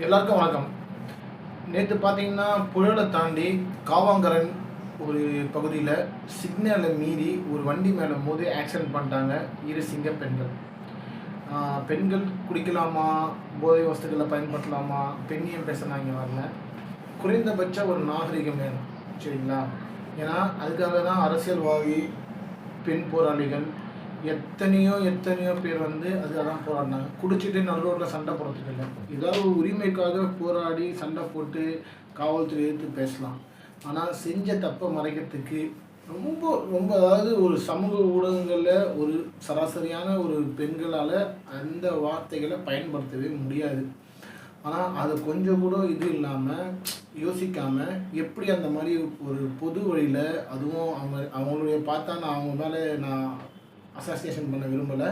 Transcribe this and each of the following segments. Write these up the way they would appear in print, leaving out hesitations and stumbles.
எல்லாருக்கும் வணக்கம். நேற்று பார்த்தீங்கன்னா புழலை தாண்டி காவாங்கரன் ஒரு பகுதியில் சிக்னலை மீறி ஒரு வண்டி மேலே மோதி ஆக்சிடென்ட் பண்ணிட்டாங்க இரு சிங்க பெண்கள். பெண்கள் குடிக்கலாமா, போதை வஸ்துக்களை பயன்படுத்தலாமா, பெண்ணியம் பேசினாங்க வரல. குறைந்தபட்ச ஒரு நாகரிகம் வேணும், சரிங்களா? ஏன்னா அதுக்காக தான் அரசியல்வாதி, பெண் போராளிகள் எத்தனையோ பேர் வந்து அதுக்காக தான் போராடினாங்க. குடிச்சிட்டு நடு ரோட்டில் சண்டை போடுறதுக்கு இல்லை, ஏதாவது ஒரு உரிமைக்காக போராடி சண்டை போட்டு காவல்துறை எதிர்த்து பேசலாம். ஆனால் செஞ்ச தப்பை மறைக்கிறதுக்கு ரொம்ப ரொம்ப அதாவது ஒரு சமூக ஊடகங்களில் ஒரு சராசரியான ஒரு பெண்களால் அந்த வார்த்தைகளை பயன்படுத்தவே முடியாது. ஆனால் அது கொஞ்சம் கூட இது இல்லாமல் யோசிக்காமல் எப்படி அந்த மாதிரி ஒரு பொது வழியில், அதுவும் அவங்களுடைய பார்த்தா நான் அவங்க மேலே நான் அசோசியேஷன் பண்ண விரும்பலை.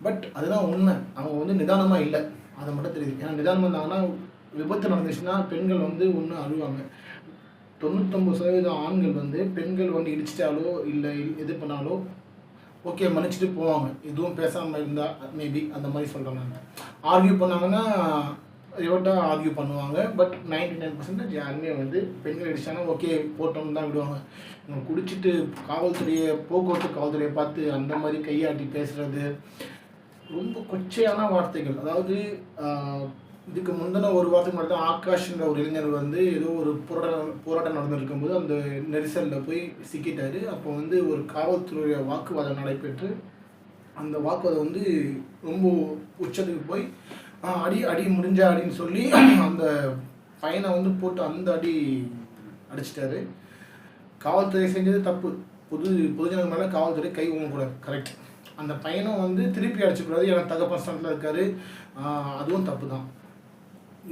பட் அதுதான் உண்மை. அவங்க வந்து நிதானமாக இல்லை, அதை மட்டும் தெரியுது. ஏன்னா நிதானமாக இருந்தாங்கன்னா விபத்து நடந்துச்சுன்னா பெண்கள் வந்து ஒன்று அழுவாங்க. 99% ஆண்கள் வந்து பெண்கள் வந்து இடிச்சிட்டாலோ இல்லை இது பண்ணாலோ ஓகே மன்னிச்சுட்டு போவாங்க, எதுவும் பேசாமல் இருந்தால் மேபி அந்த மாதிரி சொல்கிறேன். நான் ஆர்கியூ பண்ணாங்கன்னா ரிவர்ட்டாக ஆர்கியூ பண்ணுவாங்க. பட் 99% யாருமே வந்து பெண்கள் அடித்தாங்கன்னா ஓகே போட்டோம்னு தான் விடுவாங்க. இவங்க குடிச்சிட்டு போக்குவரத்து காவல்துறையை பார்த்து அந்த மாதிரி கையாட்டி பேசுகிறது ரொம்ப கொச்சையான வார்த்தைகள். அதாவது இதுக்கு முந்தின ஒரு வாரத்துக்கு மட்டும் தான் ஆகாஷ்ன்ற ஒரு இளைஞர் வந்து ஏதோ ஒரு போராட்டம் நடந்துருக்கும்போது அந்த நெரிசலில் போய் சிக்கிட்டார். அப்போ வந்து ஒரு காவல்துறைய வாக்குவாதம் நடைபெற்று அந்த வாக்குவாதம் வந்து ரொம்ப உச்சத்துக்கு போய் அடி முடிஞ்ச அடின்னு சொல்லி அந்த பையனை வந்து போட்டு அந்த அடி அடிச்சிட்டாரு. காவல்துறை செஞ்சது தப்பு. பொதுஜனங்கள் மேலே காவல்துறை கை ஊங்கக்கூடாது, கரெக்ட். அந்த பையனும் வந்து திருப்பி அடிச்சக்கூடாது, ஏன்னா தகப்பன் ஸ்டாண்டில் இருக்காரு, அதுவும் தப்பு தான்.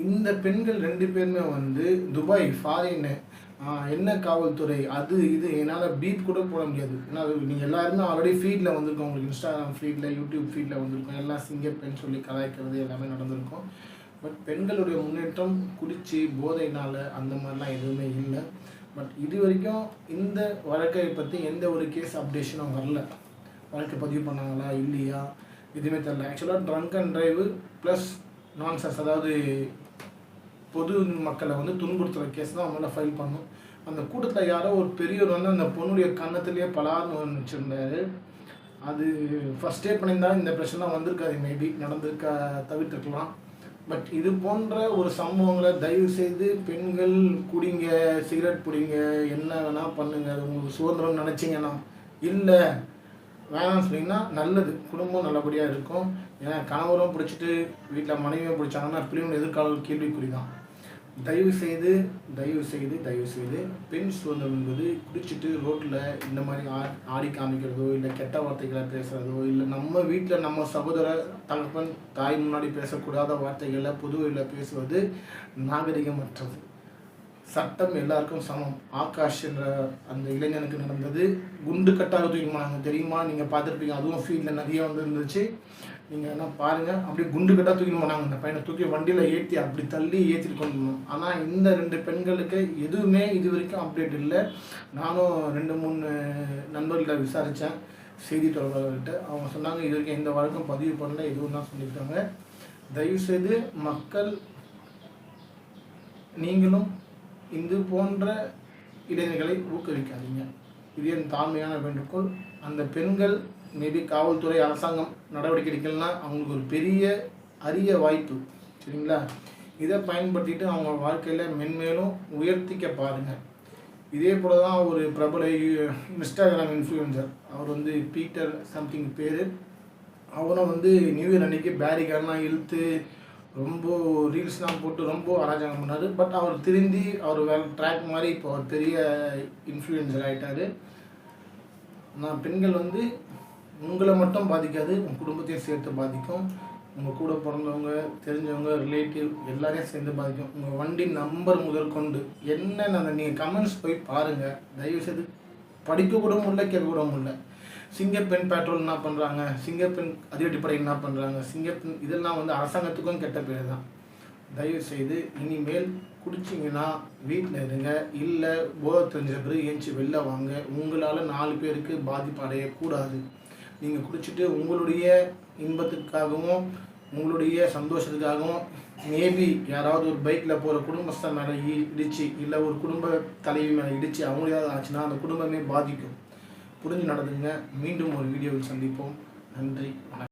இந்த பெண்கள் 2 பேருமே வந்து துபாய் ஃபாரின்னு என்ன காவல்துறை அது இது என்னால் பீப் கூட போட முடியாது. ஏன்னா நீங்கள் எல்லாருமே ஆல்ரெடி ஃபீல்டில் வந்திருக்கோம், உங்களுக்கு இன்ஸ்டாகிராம் ஃபீல்டில், யூடியூப் ஃபீல்டில் வந்திருக்கோம், எல்லாம் சிங்கர் பெண் சொல்லி கலாய்க்கிறது எல்லாமே நடந்திருக்கும். பட் பெண்களுடைய முன்னேற்றம் குடிச்சு போதையினால் அந்த மாதிரிலாம் எதுவுமே இல்லை. பட் இது வரைக்கும் இந்த வழக்கை பற்றி எந்த ஒரு கேஸ் அப்டேஷனும் வரல. வழக்கு பதிவு பண்ணாங்களா இல்லையா எதுவுமே தெரில. ஆக்சுவலாக drunk and drive plus nonsense, அதாவது பொது மக்களை வந்து துன்புறுத்துகிற கேஸ் தான் அவங்களால ஃபைல் பண்ணும். அந்த கூட்டத்தில் யாரோ ஒரு பெரியவர் வந்து அந்த பொண்ணுடைய கன்னத்துலேயே பலார்னு வச்சுருந்தாரு. அது ஃபஸ்ட்டே பண்ணியிருந்தா இந்த பிரச்சனை வந்திருக்காது, மேபி தவிர்த்துருக்கலாம். பட் இது போன்ற ஒரு சம்பவங்களை தயவு செய்து பெண்கள் குடிங்க, சிகரெட் பிடிங்க, என்ன வேணால் பண்ணுங்கள், அது உங்களுக்கு சுதந்திரம் நினச்சிங்கன்னா. இல்லை வேணாம்னு சொன்னீங்கன்னா நல்லது, குடும்பம் நல்லபடியாக இருக்கும். ஏன்னா கணவரும் பிடிச்சிட்டு வீட்டில் மனைவியும் பிடிச்சாங்கன்னா பிள்ளைங்க எதிர்கால கேள்விக்குறி தான். தயவு செய்து பெண் சுதந்திரம் என்பது குடிச்சிட்டு ரோட்டில் இந்த மாதிரி ஆடி காமிக்கிறதோ இல்லை கெட்ட வார்த்தைகளை பேசுகிறதோ இல்லை நம்ம வீட்டில் நம்ம சகோதர தகப்பன் தாய் முன்னாடி பேசக்கூடாத வார்த்தைகளை பொதுவெளியில் பேசுவது நாகரிகமற்றது. சட்டம் எல்லாருக்கும் சமம். ஆகாஷ் என்ற அந்த இளைஞனுக்கு நடந்தது குண்டு கட்டாக தூக்கி போனாங்க, தெரியுமா? நீங்கள் பார்த்துருப்பீங்க, அதுவும் ஃபீல்டில் நிறைய வந்து இருந்துச்சு. நீங்கள் என்ன பாருங்கள், அப்படியே குண்டு கட்டாக தூக்கிட்டு போனாங்க. அந்த பையனை தூக்கி வண்டியில் ஏற்றி அப்படி தள்ளி ஏற்றிட்டு கொண்டு போகணும். ஆனால் இந்த 2 பெண்களுக்கு எதுவுமே இது வரைக்கும் அப்டேட் இல்லை. நானும் 2-3 நண்பர்களை விசாரித்தேன், செய்தி தொடர்பாளர்கிட்ட. அவங்க சொன்னாங்க இது வரைக்கும் எந்த வழக்கம் பதிவு பண்ணல, எதுவும் தான் சொல்லியிருக்காங்க. தயவுசெய்து மக்கள் நீங்களும் இது போன்ற இளைஞர்களை ஊக்குவிக்காதீங்க. இது என் தாழ்மையான வேண்டுகோள். அந்த பெண்கள் மேபி காவல்துறை அரசாங்கம் நடவடிக்கை எடுக்கலன்னா அவங்களுக்கு ஒரு பெரிய அரிய வாய்ப்பு, சரிங்களா? இதை பயன்படுத்திட்டு அவங்க வாழ்க்கையில் மென்மேலும் உயர்த்திக்க பாருங்கள். இதே போல தான் ஒரு பிரபல இன்ஸ்டாகிராம் இன்ஃப்ளூயன்சர், அவர் வந்து பீட்டர் சம்திங் பேர். அவரும் வந்து நியூ இயர் அன்றைக்கி பேரிகார்லாம் இழுத்து ரொம்ப ரீல்ஸ்லாம் போட்டு ரொம்ப அராஜகம் பண்ணார். பட் அவர் திருந்தி அவர் வேறு ட்ராக் மாதிரி இப்போ ஒரு பெரிய இன்ஃப்ளூயன்சர் ஆகிட்டார். நான் பெண்கள் வந்து உங்களை மட்டும் பாதிக்காது, உங்கள் குடும்பத்தையும் சேர்த்து பாதிக்கும். உங்கள் கூட பிறந்தவங்க, தெரிஞ்சவங்க, ரிலேட்டிவ் எல்லாரையும் சேர்ந்து பாதிக்கும். உங்கள் வண்டி நம்பர் முதற்கொண்டு என்னென்ன நீங்கள் கமெண்ட்ஸ் போய் பாருங்கள். தயவுசெய்து படிக்க கூட முடியல, கேட்க கூட முடியல. சிங்கப்பெண் பெட்ரோல் என்ன பண்ணுறாங்க, சிங்கப்பெண் அதிரடிப்படை என்ன பண்ணுறாங்க, சிங்கப்பெண் இதெல்லாம் வந்து அரசாங்கத்துக்கும் கெட்ட பேர் தான். தயவுசெய்து இனிமேல் குடிச்சிங்கன்னா வீட்டில் இருங்க, இல்லை போதை தெரிஞ்ச பிறகு ஏஞ்சி வெளில வாங்க. உங்களால் 4 பேருக்கு பாதிப்பு அடையக்கூடாது. நீங்கள் குடிச்சிட்டு உங்களுடைய இன்பத்துக்காகவும் உங்களுடைய சந்தோஷத்துக்காகவும் மேபி யாராவது ஒரு பைக்கில் போகிற குடும்பஸ்தர் மேலே இடித்து இல்லை ஒரு குடும்ப தலைவி மேலே இடித்து அவங்களாவது ஆச்சுன்னா அந்த குடும்பமே பாதிக்கும். புரிஞ்சு நடந்துங்க. மீண்டும் ஒரு வீடியோவில் சந்திப்போம். நன்றி, வணக்கம்.